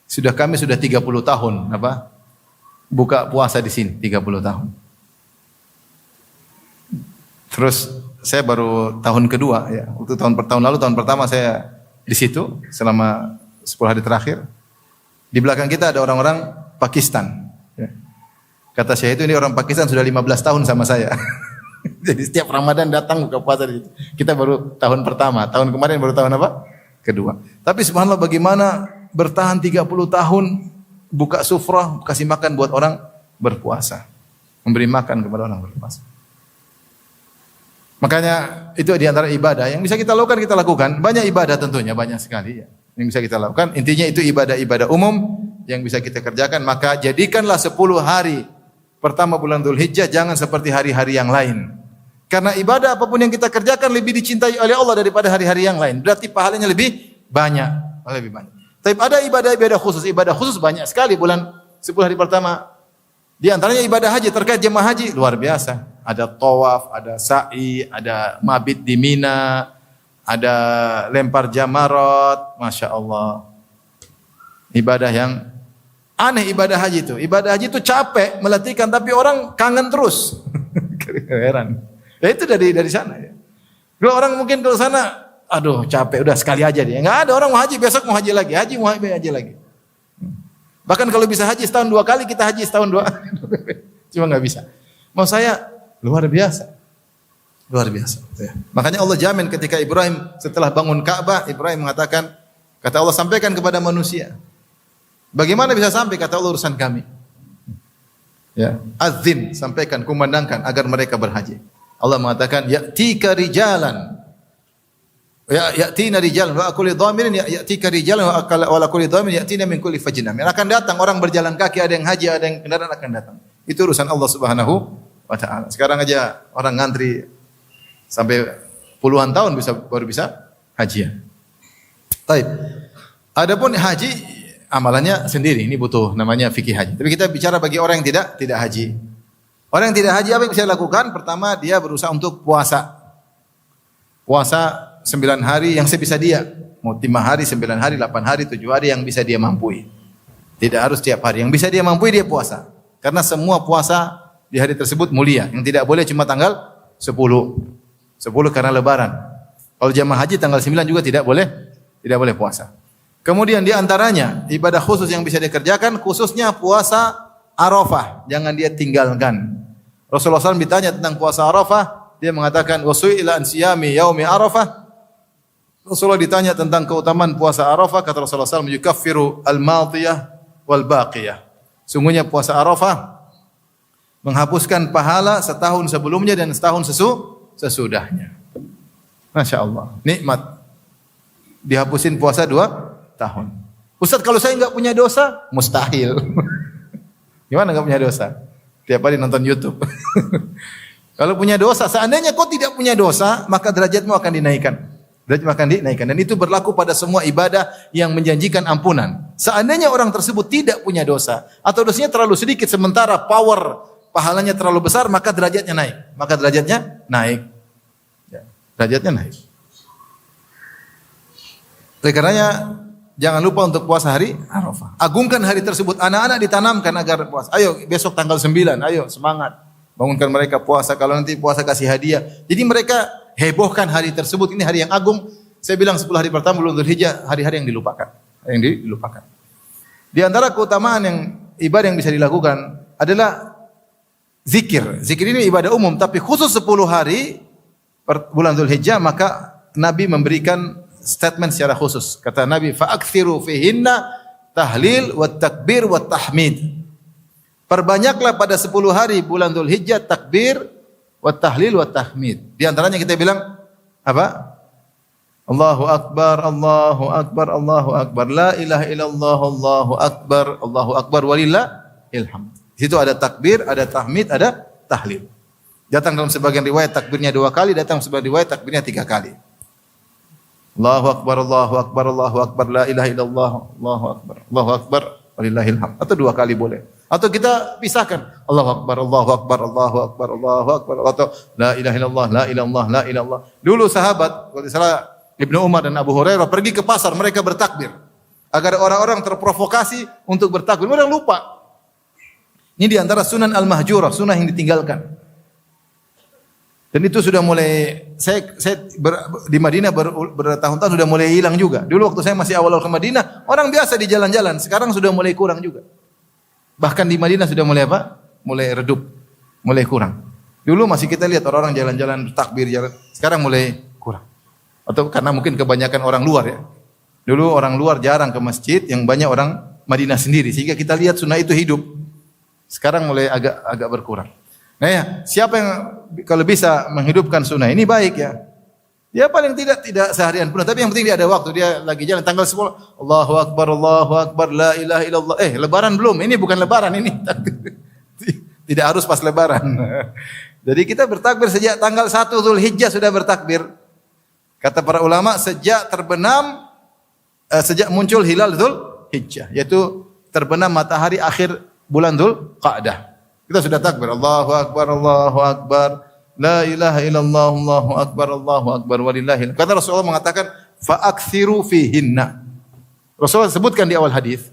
Kami sudah 30 tahun buka puasa di sini, 30 tahun." Terus saya baru tahun kedua ya. Waktu tahun pertama saya di situ selama 10 hari terakhir. Di belakang kita ada orang-orang Pakistan. Ya. Kata saya itu ini orang Pakistan sudah 15 tahun sama saya. Jadi setiap Ramadan datang buka puasa di situ. Kita baru tahun pertama, tahun kemarin baru tahun apa? Kedua. Tapi subhanallah bagaimana bertahan 30 tahun buka sufrah, kasih makan buat orang berpuasa. Memberi makan kepada orang berpuasa. Makanya itu di antara ibadah yang bisa kita lakukan. Banyak ibadah tentunya, banyak sekali ya. Yang bisa kita lakukan. Intinya itu ibadah-ibadah umum yang bisa kita kerjakan. Maka jadikanlah 10 hari pertama bulan Dzulhijjah jangan seperti hari-hari yang lain. Karena ibadah apapun yang kita kerjakan lebih dicintai oleh Allah daripada hari-hari yang lain. Berarti pahalanya lebih banyak. Tapi ada ibadah-ibadah khusus. Ibadah khusus banyak sekali bulan 10 hari pertama. Di antaranya ibadah haji, terkait jemaah haji luar biasa. Ada tawaf, ada sa'i, ada mabit di Mina, ada lempar jamarat, Masya Allah. Ibadah yang aneh ibadah haji itu. Ibadah haji itu capek, melatihkan, tapi orang kangen terus. Heran. Ya itu dari sana ya. Kalau orang mungkin ke sana, aduh capek, udah sekali aja dia. Enggak ada orang mau haji, besok mau haji lagi. Mau haji lagi. Bahkan kalau bisa haji setahun 2 kali, kita haji setahun 2. Cuma enggak bisa. Mau saya luar biasa. Ya. Makanya Allah jamin ketika Ibrahim setelah bangun Ka'bah, Ibrahim mengatakan, kata Allah sampaikan kepada manusia. Bagaimana bisa sampai? Kata Allah urusan kami. Ya, azin, sampaikan, kumandangkan agar mereka berhaji. Allah mengatakan ya'tika rijalan. Ya'tina rijalan wa kulli dhamirin ya'tika rijalan wa kulli dhamirin ya'tina min kulli fajjin amin. Akan datang orang berjalan kaki, ada yang haji, ada yang kendaraan akan datang. Itu urusan Allah Subhanahu wa taala. Sekarang aja orang ngantri sampai puluhan tahun baru bisa haji. Baik. Adapun haji amalannya sendiri, ini butuh namanya fikih haji. Tapi kita bicara bagi orang yang tidak haji. Orang yang tidak haji apa yang bisa dilakukan? Pertama dia berusaha untuk puasa. Puasa 9 hari yang sebisa dia. Mau 5 hari, 9 hari, 8 hari, 7 hari yang bisa dia mampu. Tidak harus tiap hari. Yang bisa dia mampu dia puasa. Karena semua puasa di hari tersebut mulia. Yang tidak boleh cuma tanggal 10. 10 karena lebaran. Kalau jamaah haji tanggal 9 juga tidak boleh puasa. Kemudian di antaranya ibadah khusus yang bisa dikerjakan khususnya puasa Arafah, jangan dia tinggalkan. Rasulullah SAW ditanya tentang puasa Arafah, dia mengatakan wasu'ila an siyami yaumi Arafah. Rasulullah ditanya tentang keutamaan puasa Arafah, kata Rasulullah SAW, yukaffiru al-madiyah wal baqiyah. Sungguhnya puasa Arafah menghapuskan pahala setahun sebelumnya dan setahun sesudahnya. Masya Allah, nikmat. Dihapusin puasa 2 tahun. Ustaz, kalau saya enggak punya dosa, mustahil. Gimana enggak punya dosa? Tiap hari nonton YouTube. Kalau punya dosa, seandainya kau tidak punya dosa, maka derajatmu akan dinaikkan. Derajatmu akan dinaikkan. Dan itu berlaku pada semua ibadah yang menjanjikan ampunan. Seandainya orang tersebut tidak punya dosa, atau dosanya terlalu sedikit, sementara power pahalanya terlalu besar, maka derajatnya naik. Maka derajatnya naik. Ya, derajatnya naik. Oleh karenanya, jangan lupa untuk puasa hari Arafah. Agungkan hari tersebut. Anak-anak ditanamkan agar puasa. Ayo besok tanggal 9, ayo semangat. Bangunkan mereka puasa. Kalau nanti puasa kasih hadiah. Jadi mereka hebohkan hari tersebut. Ini hari yang agung. Saya bilang 10 hari pertama bulan Dzulhijjah, hari-hari yang dilupakan. Yang dilupakan. Di antara keutamaan yang ibadah yang bisa dilakukan adalah zikir. Zikir ini ibadah umum, tapi khusus 10 hari bulan Dzulhijjah maka Nabi memberikan statement secara khusus. Kata Nabi, fa'akthiru fihinna tahlil wa takbir wa tahmid. Perbanyaklah pada 10 hari bulan Dzulhijjah takbir wa tahlil wa tahmid. Di antaranya kita bilang apa? Allahu akbar, Allahu akbar, Allahu akbar. La ilaha illallah, Allahu akbar walillahil hamd. Di situ ada takbir, ada tahmid, ada tahlil. Datang dalam sebagian riwayat takbirnya 2 kali, datang sebagian riwayat takbirnya 3 kali. Allahu akbar, Allahu akbar, Allahu akbar, la ilaha illallah, Allahu akbar, walillahil hamd. Atau 2 kali boleh. Atau kita pisahkan. Allahu akbar, Allahu akbar, Allahu akbar, Allahu akbar. Atau la ilaha illallah, la ilallah, la ilallah. Dulu sahabat, kalau salah Ibnu Umar dan Abu Hurairah pergi ke pasar, mereka bertakbir. Agar orang-orang terprovokasi untuk bertakbir. Mereka lupa. Ini di antara sunan al-mahjurah, sunnah yang ditinggalkan. Dan itu sudah mulai, saya di Madinah bertahun-tahun sudah mulai hilang juga. Dulu waktu saya masih awal-awal ke Madinah, orang biasa di jalan-jalan. Sekarang sudah mulai kurang juga. Bahkan di Madinah sudah mulai apa? Mulai redup, mulai kurang. Dulu masih kita lihat orang-orang jalan-jalan takbir jalan. Sekarang mulai kurang. Atau karena mungkin kebanyakan orang luar ya. Dulu orang luar jarang ke masjid, yang banyak orang Madinah sendiri. Sehingga kita lihat sunnah itu hidup. Sekarang mulai agak berkurang. Nah ya, siapa yang kalau bisa menghidupkan sunnah ini baik ya. Dia paling tidak seharian pun, tapi yang penting dia ada waktu, dia lagi jalan tanggal 10, Allahu akbar, la ilaha illallah. Lebaran belum? Ini bukan lebaran ini. Tidak harus pas lebaran. Jadi kita bertakbir sejak tanggal 1 Dzulhijjah sudah bertakbir. Kata para ulama sejak muncul hilal Dzulhijjah, yaitu terbenam matahari akhir bulan Dzulqa'dah. Kita sudah takbir, Allahu akbar, Allahu akbar, la ilaha illallah, Allahu akbar walillahil. Kata Rasulullah mengatakan, fa'akthiru fihinna. Rasulullah sebutkan di awal hadis,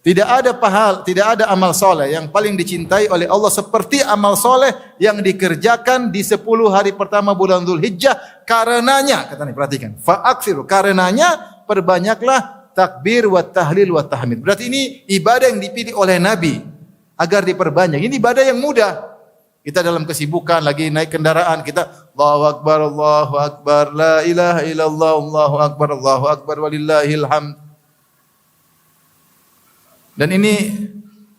tidak ada amal soleh yang paling dicintai oleh Allah seperti amal soleh yang dikerjakan di 10 hari pertama bulan Dzulhijjah. Karenanya, katanya perhatikan, fa'akthiru, karenanya perbanyaklah takbir wa tahlil wa tahmid. Berarti ini ibadah yang dipilih oleh Nabi agar diperbanyak. Ini ibadah yang mudah. Kita dalam kesibukan lagi naik kendaraan, kita Allahu akbar, la ilaha illallah, Allahu akbar walillahil hamd. Dan ini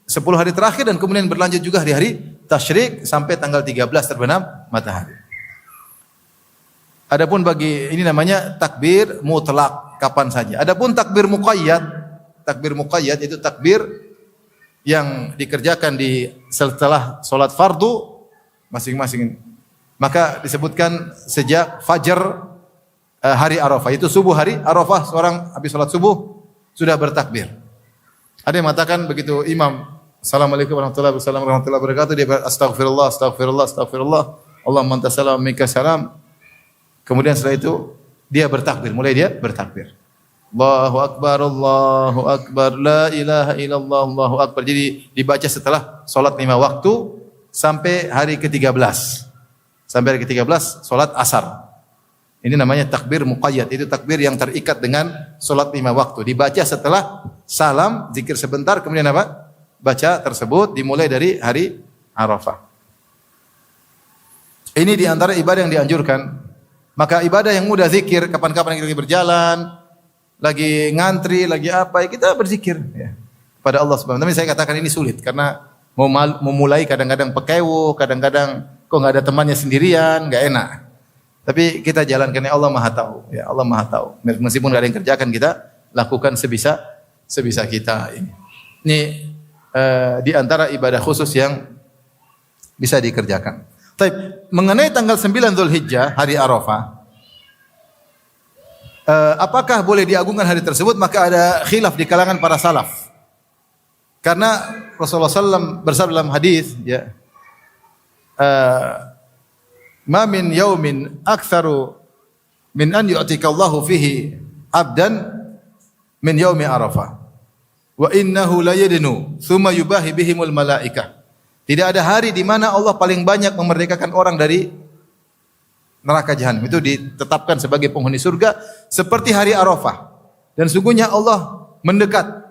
10 hari terakhir dan kemudian berlanjut juga di hari tasyrik sampai tanggal 13 terbenam matahari. Adapun bagi ini namanya takbir mutlak, kapan saja. Adapun takbir muqayyad itu takbir yang dikerjakan setelah solat fardu masing-masing. Maka disebutkan sejak fajar hari Arafah. Itu subuh hari Arafah, seorang habis solat subuh sudah bertakbir. Ada yang mengatakan begitu imam, Assalamualaikum warahmatullahi wabarakatuh, dia astagfirullah, Allahumma anta salam minka salam. Kemudian setelah itu dia bertakbir, mulai dia bertakbir. Allahu Akbar, Allahu Akbar, la ilaha illallah, Allahu Akbar. Jadi dibaca setelah solat 5 waktu sampai hari ke-13. Sampai hari ke-13 solat asar. Ini namanya takbir muqayyad. Itu takbir yang terikat dengan solat 5 waktu. Dibaca setelah salam, zikir sebentar, kemudian apa? Baca tersebut dimulai dari hari Arafah. Ini di antara ibadah yang dianjurkan. Maka ibadah yang mudah zikir, kapan-kapan kita lagi berjalan, lagi ngantri, lagi apa, ya kita berzikir ya, kepada Allah Subhanahu wa taala. Tapi saya katakan ini sulit karena memulai kadang-kadang pekewo, kadang-kadang kok enggak ada temannya sendirian, enggak enak. Tapi kita jalankan, ya Allah Maha tahu, ya Allah Maha tahu. Meskipun enggak ada yang kerjakan, kita lakukan sebisa kita ini. Ini di antara ibadah khusus yang bisa dikerjakan. Baik, mengenai tanggal 9 Dzulhijjah, hari Arafah, apakah boleh diagungkan hari tersebut? Maka ada khilaf di kalangan para salaf. Karena Rasulullah SAW bersabda dalam hadis, ya, ma min yaumin aktsaru min an yu'tika Allahu fihi abdan min yaumi Arafah. Wa innahu la yadnu thumma yubahi bihimul malaikah. Tidak ada hari di mana Allah paling banyak memerdekakan orang dari neraka jahanam. Itu ditetapkan sebagai penghuni surga seperti hari Arafah. Dan sungguhnya Allah mendekat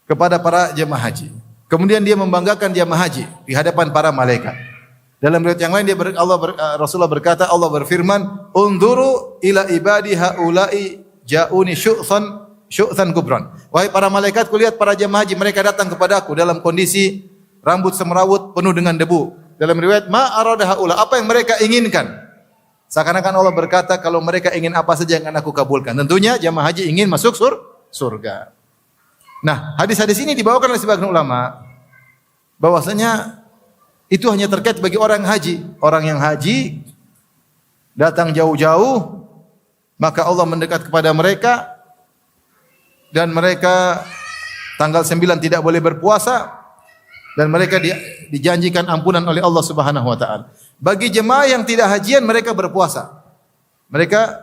kepada para jemaah haji. Kemudian dia membanggakan jemaah haji di hadapan para malaikat. Dalam riwayat yang lain Rasulullah berkata, Allah berfirman, "Unzuru ila ibadi haula'i ja'uni syu'than kubran." Wahai para malaikat, kulihat para jemaah haji, mereka datang kepadaku dalam kondisi rambut semrawut penuh dengan debu. Dalam riwayat, ma arada haula, apa yang mereka inginkan. Seakan-akan Allah berkata, kalau mereka ingin apa saja yang akan aku kabulkan. Tentunya jamaah haji ingin masuk surga. Nah, hadis-hadis ini dibawakan oleh sebagian ulama bahwasanya itu hanya terkait bagi orang haji. Orang yang haji datang jauh-jauh, maka Allah mendekat kepada mereka dan mereka tanggal 9 tidak boleh berpuasa. Dan mereka dijanjikan ampunan oleh Allah Subhanahu wa taala. Bagi jemaah yang tidak hajian, mereka berpuasa. Mereka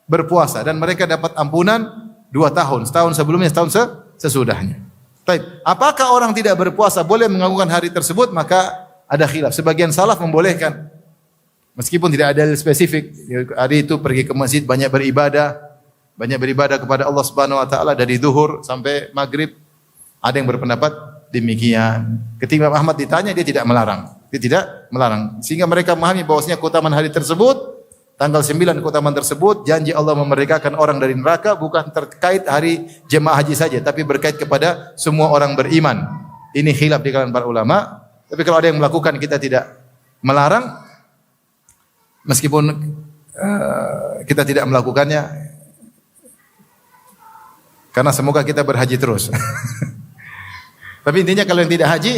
berpuasa dan mereka dapat ampunan 2 tahun, setahun sebelumnya, setahun sesudahnya. Baik, apakah orang tidak berpuasa boleh mengagungkan hari tersebut? Maka ada khilaf. Sebagian salaf membolehkan. Meskipun tidak ada spesifik, hari itu pergi ke masjid banyak beribadah kepada Allah Subhanahu wa taala dari zuhur sampai maghrib. Ada yang berpendapat demikian. Ketika Imam Ahmad ditanya, dia tidak melarang. Sehingga mereka memahami bahwasanya keutamaan hari tersebut, tanggal 9 keutamaan tersebut, janji Allah memerdekakan orang dari neraka bukan terkait hari jemaah haji saja, tapi berkait kepada semua orang beriman. Ini khilaf di kalangan para ulama. Tapi kalau ada yang melakukan, kita tidak melarang. Meskipun kita tidak melakukannya, karena semoga kita berhaji terus. Tapi intinya kalau yang tidak haji,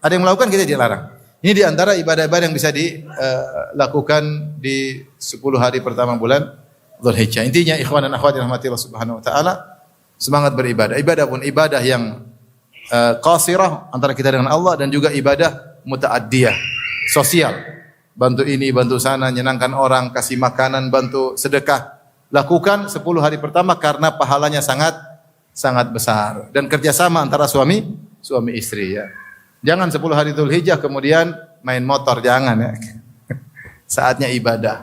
ada yang melakukan, kita tidak larang. Ini di antara ibadah-ibadah yang bisa dilakukan di 10 hari pertama bulan Dzulhijjah. Intinya ikhwan dan akhwat yang rahmati Allah Subhanahu wa taala, semangat beribadah. Ibadah pun ibadah yang qasirah antara kita dengan Allah, dan juga ibadah muta'addiyah, sosial. Bantu ini, bantu sana, nyenangkan orang, kasih makanan, bantu sedekah. Lakukan 10 hari pertama karena pahalanya sangat besar, dan kerjasama antara suami istri ya. Jangan 10 hari Dzulhijjah kemudian main motor, jangan ya. Saatnya ibadah.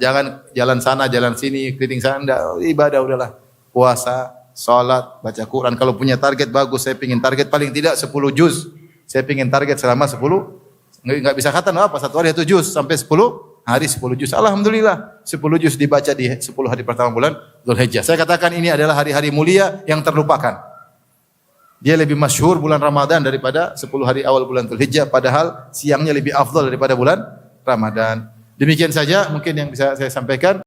Jangan jalan sana, jalan sini, keliling sana, enggak. Ibadah udahlah. Puasa, salat, baca Quran. Kalau punya target bagus, saya pingin target paling tidak 10 juz. Saya pingin target selama 10, enggak bisa khatam apa, satu hari 1 juz sampai 10 hari 10 juz. Alhamdulillah, 10 juz dibaca di 10 hari pertama bulan Dzulhijjah. Saya katakan ini adalah hari-hari mulia yang terlupakan. Dia lebih masyhur bulan Ramadan daripada 10 hari awal bulan Dzulhijjah, padahal siangnya lebih afdal daripada bulan Ramadan. Demikian saja mungkin yang bisa saya sampaikan.